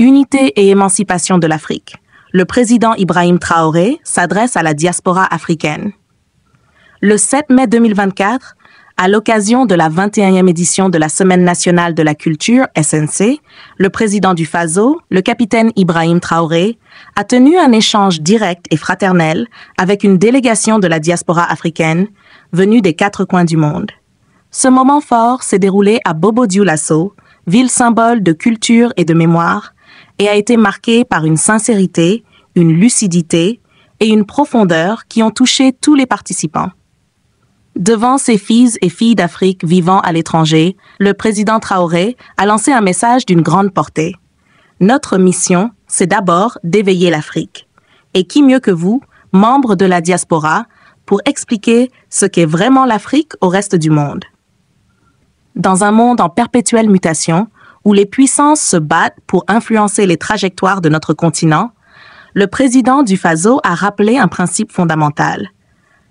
Unité et émancipation de l'Afrique. Le président Ibrahim Traoré s'adresse à la diaspora africaine. Le 7 mai 2024, à l'occasion de la 21e édition de la Semaine nationale de la culture, SNC, le président du FASO, le capitaine Ibrahim Traoré, a tenu un échange direct et fraternel avec une délégation de la diaspora africaine venue des 4 coins du monde. Ce moment fort s'est déroulé à Bobo-Dioulasso, ville symbole de culture et de mémoire, et a été marqué par une sincérité, une lucidité et une profondeur qui ont touché tous les participants. Devant ces fils et filles d'Afrique vivant à l'étranger, le président Traoré a lancé un message d'une grande portée. Notre mission, c'est d'abord d'éveiller l'Afrique. Et qui mieux que vous, membres de la diaspora, pour expliquer ce qu'est vraiment l'Afrique au reste du monde. Dans un monde en perpétuelle mutation, où les puissances se battent pour influencer les trajectoires de notre continent, le président du FASO a rappelé un principe fondamental.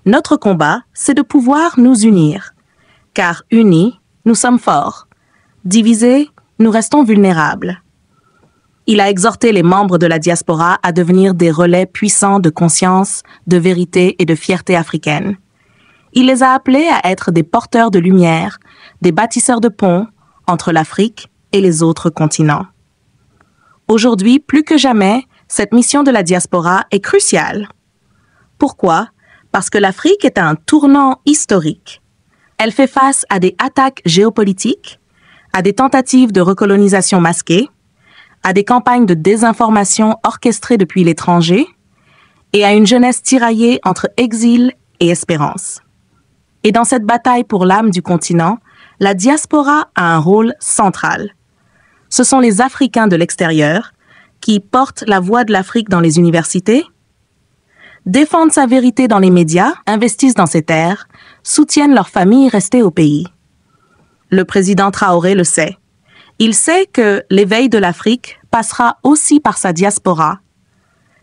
Notre combat, c'est de pouvoir nous unir. Car unis, nous sommes forts. Divisés, nous restons vulnérables. Il a exhorté les membres de la diaspora à devenir des relais puissants de conscience, de vérité et de fierté africaine. Il les a appelés à être des porteurs de lumière, des bâtisseurs de ponts entre l'Afrique et les autres continents. Aujourd'hui, plus que jamais, cette mission de la diaspora est cruciale. Pourquoi? Parce que l'Afrique est à un tournant historique. Elle fait face à des attaques géopolitiques, à des tentatives de recolonisation masquées, à des campagnes de désinformation orchestrées depuis l'étranger et à une jeunesse tiraillée entre exil et espérance. Et dans cette bataille pour l'âme du continent, la diaspora a un rôle central. Ce sont les Africains de l'extérieur qui portent la voix de l'Afrique dans les universités, défendent sa vérité dans les médias, investissent dans ses terres, soutiennent leurs familles restées au pays. Le président Traoré le sait. Il sait que l'éveil de l'Afrique passera aussi par sa diaspora.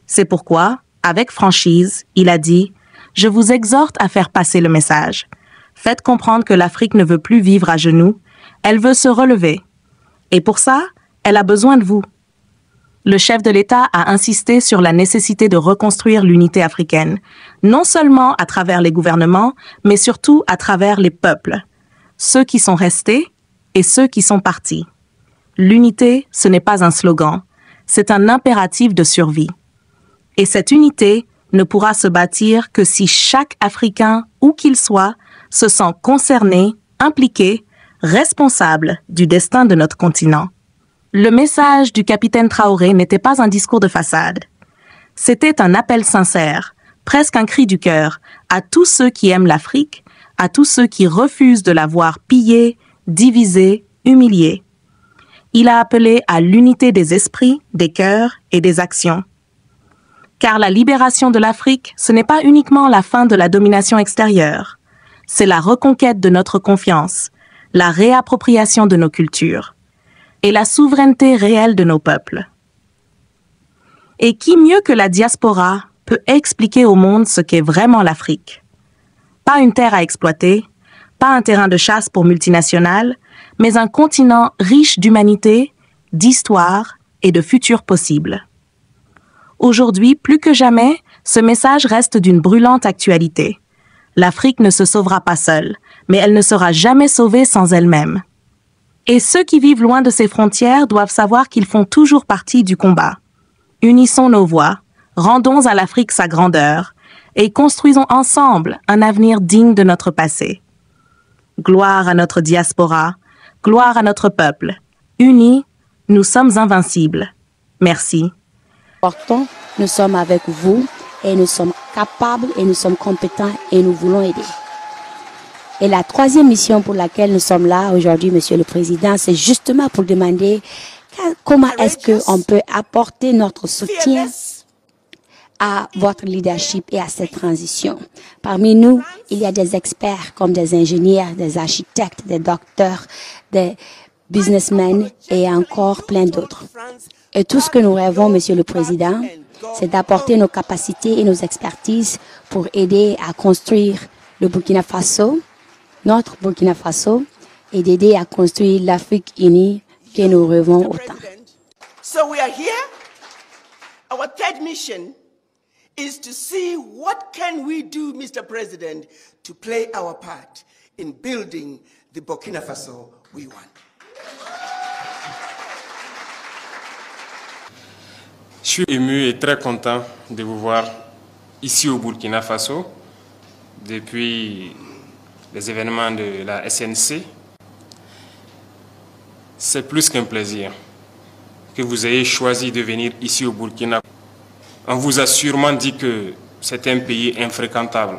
C'est pourquoi, avec franchise, il a dit « Je vous exhorte à faire passer le message. Faites comprendre que l'Afrique ne veut plus vivre à genoux, elle veut se relever. Et pour ça, elle a besoin de vous. » Le chef de l'État a insisté sur la nécessité de reconstruire l'unité africaine, non seulement à travers les gouvernements, mais surtout à travers les peuples, ceux qui sont restés et ceux qui sont partis. L'unité, ce n'est pas un slogan, c'est un impératif de survie. Et cette unité ne pourra se bâtir que si chaque Africain, où qu'il soit, se sent concerné, impliqué, responsable du destin de notre continent. Le message du capitaine Traoré n'était pas un discours de façade. C'était un appel sincère, presque un cri du cœur, à tous ceux qui aiment l'Afrique, à tous ceux qui refusent de la voir pillée, divisée, humiliée. Il a appelé à l'unité des esprits, des cœurs et des actions. Car la libération de l'Afrique, ce n'est pas uniquement la fin de la domination extérieure. C'est la reconquête de notre confiance, la réappropriation de nos cultures et la souveraineté réelle de nos peuples. Et qui mieux que la diaspora peut expliquer au monde ce qu'est vraiment l'Afrique? Pas une terre à exploiter, pas un terrain de chasse pour multinationales, mais un continent riche d'humanité, d'histoire et de futurs possibles. Aujourd'hui, plus que jamais, ce message reste d'une brûlante actualité. L'Afrique ne se sauvera pas seule, mais elle ne sera jamais sauvée sans elle-même. Et ceux qui vivent loin de ses frontières doivent savoir qu'ils font toujours partie du combat. Unissons nos voix, rendons à l'Afrique sa grandeur et construisons ensemble un avenir digne de notre passé. Gloire à notre diaspora, gloire à notre peuple. Unis, nous sommes invincibles. Merci. Pourtant, nous sommes avec vous et nous sommes capables et nous sommes compétents et nous voulons aider. Et la troisième mission pour laquelle nous sommes là aujourd'hui, Monsieur le Président, c'est justement pour demander comment est-ce qu'on peut apporter notre soutien à votre leadership et à cette transition. Parmi nous, il y a des experts comme des ingénieurs, des architectes, des docteurs, des businessmen et encore plein d'autres. Et tout ce que nous rêvons, Monsieur le Président, c'est d'apporter nos capacités et nos expertises pour aider à construire le Burkina Faso, notre Burkina Faso, et d'aider à construire l'Afrique unie que nous rêvons autant. So we are here. Our third mission is to see what can we do, Mr. President, to play our part in building the Burkina Faso we want. Je suis ému et très content de vous voir ici au Burkina Faso depuis les événements de la SNC. C'est plus qu'un plaisir que vous ayez choisi de venir ici au Burkina. On vous a sûrement dit que c'est un pays infréquentable.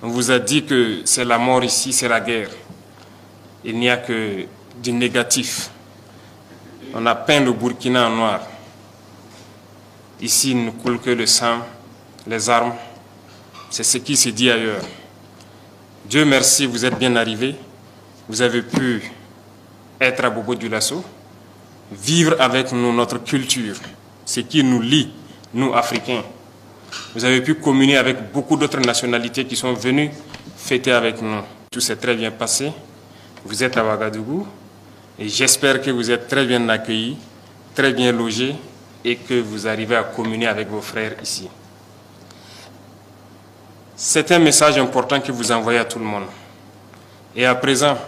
On vous a dit que c'est la mort ici, c'est la guerre. Il n'y a que du négatif. On a peint le Burkina en noir. Ici, il ne coule que le sang, les armes. C'est ce qui se dit ailleurs. Dieu merci, vous êtes bien arrivés. Vous avez pu être à Bobo-Dioulasso, vivre avec nous notre culture, ce qui nous lie, nous, Africains. Vous avez pu communier avec beaucoup d'autres nationalités qui sont venues fêter avec nous. Tout s'est très bien passé. Vous êtes à Ouagadougou et j'espère que vous êtes très bien accueillis, très bien logés et que vous arrivez à communier avec vos frères ici. C'est un message important que vous envoyez à tout le monde. Et à présent,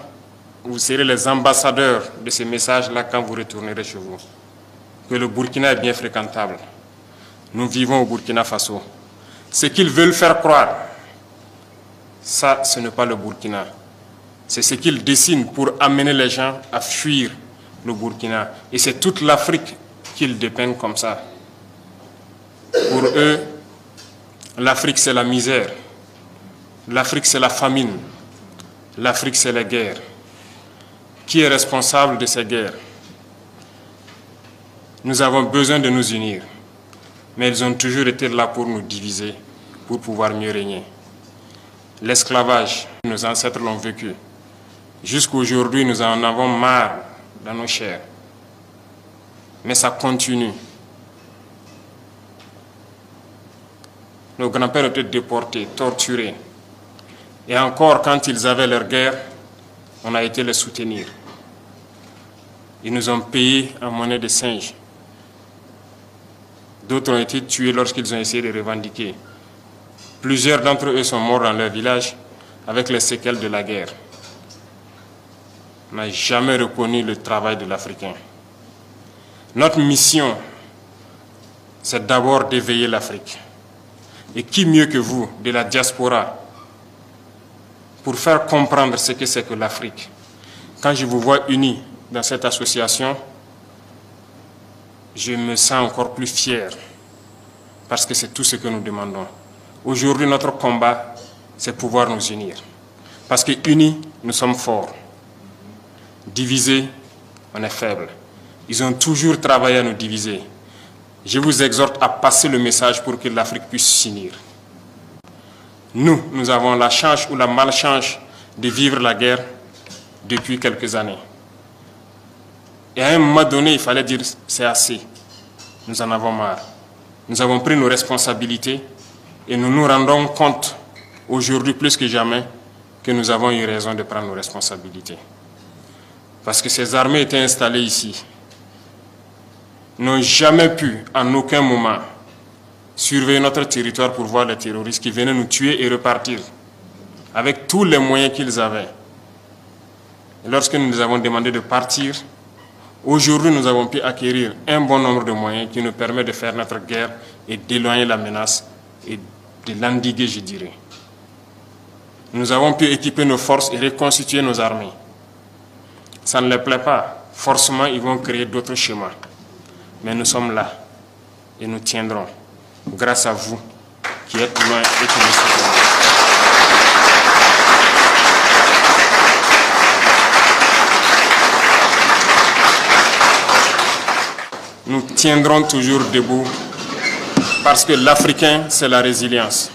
vous serez les ambassadeurs de ce message-là quand vous retournerez chez vous. Que le Burkina est bien fréquentable. Nous vivons au Burkina Faso. Ce qu'ils veulent faire croire, ça, ce n'est pas le Burkina. C'est ce qu'ils dessinent pour amener les gens à fuir le Burkina. Et c'est toute l'Afrique qu'ils dépeignent comme ça. Pour eux, l'Afrique, c'est la misère. L'Afrique, c'est la famine. L'Afrique, c'est les guerres. Qui est responsable de ces guerres? Nous avons besoin de nous unir. Mais ils ont toujours été là pour nous diviser, pour pouvoir mieux régner. L'esclavage, nos ancêtres l'ont vécu. Jusqu'à aujourd'hui, nous en avons marre dans nos chairs. Mais ça continue. Nos grands-pères étaient déportés, torturés. Et encore, quand ils avaient leur guerre, on a été les soutenir. Ils nous ont payé en monnaie de singe. D'autres ont été tués lorsqu'ils ont essayé de revendiquer. Plusieurs d'entre eux sont morts dans leur village avec les séquelles de la guerre. On n'a jamais reconnu le travail de l'Africain. Notre mission, c'est d'abord d'éveiller l'Afrique. Et qui mieux que vous, de la diaspora, pour faire comprendre ce que c'est que l'Afrique. Quand je vous vois unis dans cette association, je me sens encore plus fier, parce que c'est tout ce que nous demandons. Aujourd'hui, notre combat, c'est pouvoir nous unir. Parce que unis, nous sommes forts. Divisés, on est faibles. Ils ont toujours travaillé à nous diviser. Je vous exhorte à passer le message pour que l'Afrique puisse s'unir. Nous avons la chance ou la malchance de vivre la guerre depuis quelques années. Et à un moment donné, il fallait dire c'est assez. Nous en avons marre. Nous avons pris nos responsabilités et nous nous rendons compte aujourd'hui plus que jamais que nous avons eu raison de prendre nos responsabilités. Parce que ces armées étaient installées ici, n'ont jamais pu, en aucun moment, surveiller notre territoire pour voir les terroristes qui venaient nous tuer et repartir, avec tous les moyens qu'ils avaient. Et lorsque nous avons demandé de partir, aujourd'hui nous avons pu acquérir un bon nombre de moyens qui nous permettent de faire notre guerre et d'éloigner la menace et de l'endiguer, je dirais. Nous avons pu équiper nos forces et reconstituer nos armées. Ça ne les plaît pas. Forcément, ils vont créer d'autres schémas. Mais nous sommes là et nous tiendrons grâce à vous qui êtes loin et qui nous soutenez. Nous tiendrons toujours debout parce que l'Africain, c'est la résilience.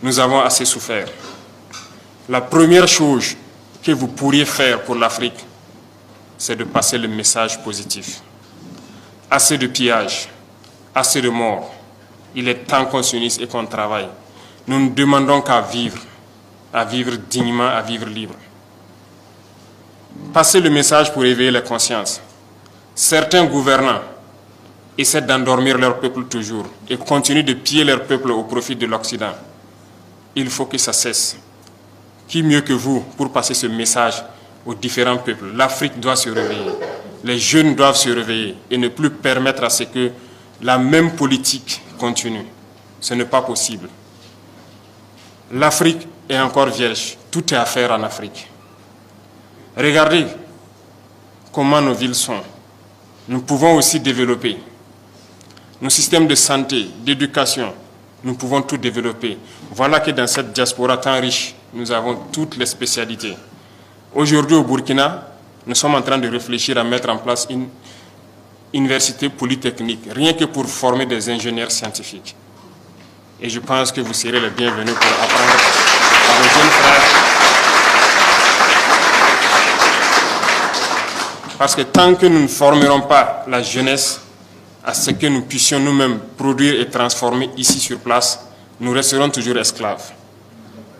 Nous avons assez souffert. La première chose que vous pourriez faire pour l'Afrique, c'est de passer le message positif. Assez de pillages, assez de morts. Il est temps qu'on s'unisse et qu'on travaille. Nous ne demandons qu'à vivre dignement, à vivre libre. Passez le message pour éveiller les consciences. Certains gouvernants essaient d'endormir leur peuple toujours et continuent de piller leur peuple au profit de l'Occident. Il faut que ça cesse. Qui mieux que vous pour passer ce message aux différents peuples? L'Afrique doit se réveiller. Les jeunes doivent se réveiller et ne plus permettre à ce que la même politique continue. Ce n'est pas possible. L'Afrique est encore vierge. Tout est à faire en Afrique. Regardez comment nos villes sont. Nous pouvons aussi développer nos systèmes de santé, d'éducation. Nous pouvons tout développer. Voilà que dans cette diaspora tant riche, nous avons toutes les spécialités. Aujourd'hui au Burkina, nous sommes en train de réfléchir à mettre en place une université polytechnique, rien que pour former des ingénieurs scientifiques. Et je pense que vous serez les bienvenus pour apprendre à nos jeunes frères. Parce que tant que nous ne formerons pas la jeunesse à ce que nous puissions nous-mêmes produire et transformer ici sur place, nous resterons toujours esclaves.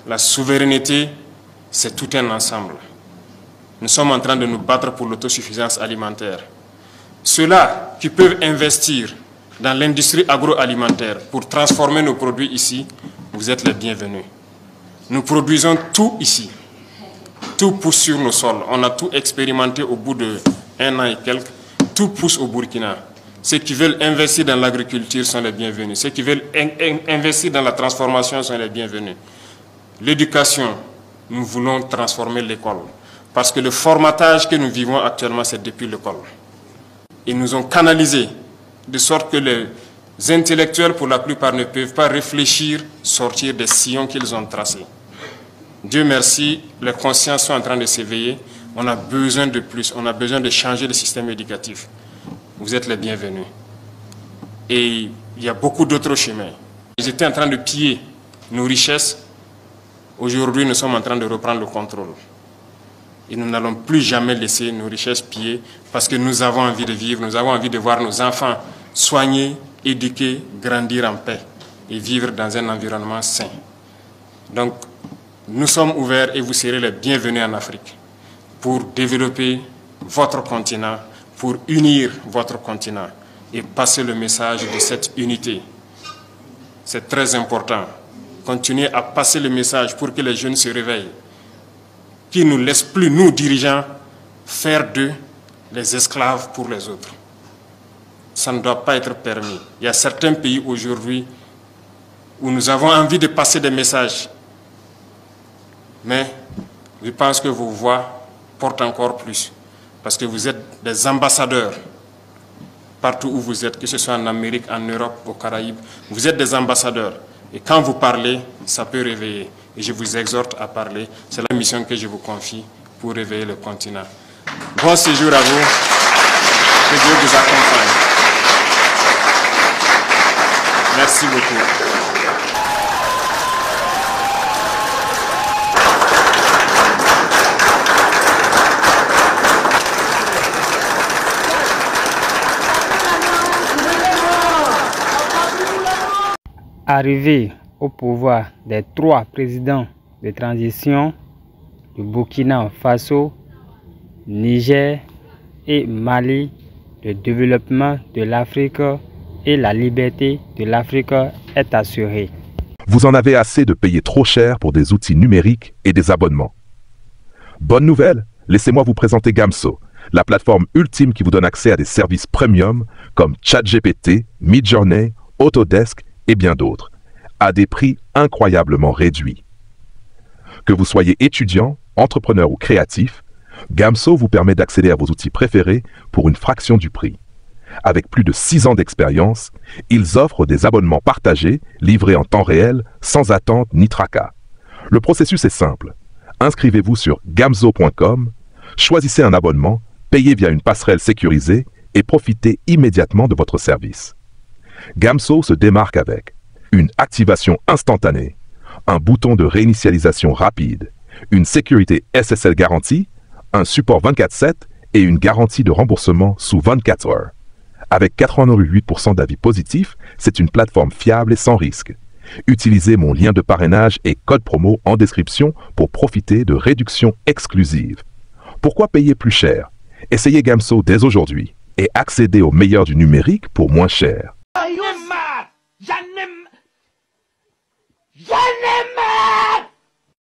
La souveraineté, c'est tout un ensemble. Nous sommes en train de nous battre pour l'autosuffisance alimentaire. Ceux-là qui peuvent investir dans l'industrie agroalimentaire pour transformer nos produits ici, vous êtes les bienvenus. Nous produisons tout ici. Tout pousse sur nos sols. On a tout expérimenté au bout d'1 an et quelques. Tout pousse au Burkina. Ceux qui veulent investir dans l'agriculture sont les bienvenus. Ceux qui veulent investir dans la transformation sont les bienvenus. L'éducation, nous voulons transformer l'école. Parce que le formatage que nous vivons actuellement, c'est depuis l'école. Ils nous ont canalisés de sorte que les intellectuels, pour la plupart, ne peuvent pas réfléchir, sortir des sillons qu'ils ont tracés. Dieu merci, les consciences sont en train de s'éveiller. On a besoin de plus, on a besoin de changer le système éducatif. Vous êtes les bienvenus. Et il y a beaucoup d'autres chemins. Ils étaient en train de piller nos richesses. Aujourd'hui, nous sommes en train de reprendre le contrôle. Et nous n'allons plus jamais laisser nos richesses piller parce que nous avons envie de vivre, nous avons envie de voir nos enfants soignés, éduqués, grandir en paix et vivre dans un environnement sain. Donc, nous sommes ouverts et vous serez les bienvenus en Afrique pour développer votre continent, pour unir votre continent et passer le message de cette unité. C'est très important. Continuez à passer le message pour que les jeunes se réveillent, qui ne nous laissent plus, nous dirigeants, faire d'eux les esclaves pour les autres. Ça ne doit pas être permis. Il y a certains pays aujourd'hui où nous avons envie de passer des messages. Mais je pense que vos voix portent encore plus. Parce que vous êtes des ambassadeurs partout où vous êtes, que ce soit en Amérique, en Europe, aux Caraïbes. Vous êtes des ambassadeurs. Et quand vous parlez, ça peut réveiller. Et je vous exhorte à parler. C'est la mission que je vous confie pour réveiller le continent. Bon séjour à vous. Que Dieu vous accompagne. Merci beaucoup. Arrivé au pouvoir des 3 présidents de transition du Burkina Faso, Niger et Mali, le développement de l'Afrique et la liberté de l'Afrique est assurée. Vous en avez assez de payer trop cher pour des outils numériques et des abonnements. Bonne nouvelle, laissez-moi vous présenter Gamso, la plateforme ultime qui vous donne accès à des services premium comme ChatGPT, Midjourney, Autodesk et bien d'autres, à des prix incroyablement réduits. Que vous soyez étudiant, entrepreneur ou créatif, Gamso vous permet d'accéder à vos outils préférés pour une fraction du prix. Avec plus de 6 ans d'expérience, ils offrent des abonnements partagés, livrés en temps réel, sans attente ni tracas. Le processus est simple. Inscrivez-vous sur gamso.com, choisissez un abonnement, payez via une passerelle sécurisée et profitez immédiatement de votre service. Gamso se démarque avec une activation instantanée, un bouton de réinitialisation rapide, une sécurité SSL garantie, un support 24/7 et une garantie de remboursement sous 24 heures. Avec 88% d'avis positifs, c'est une plateforme fiable et sans risque. Utilisez mon lien de parrainage et code promo en description pour profiter de réductions exclusives. Pourquoi payer plus cher? Essayez Gamso dès aujourd'hui. et accéder au meilleur du numérique pour moins cher. Are you mad?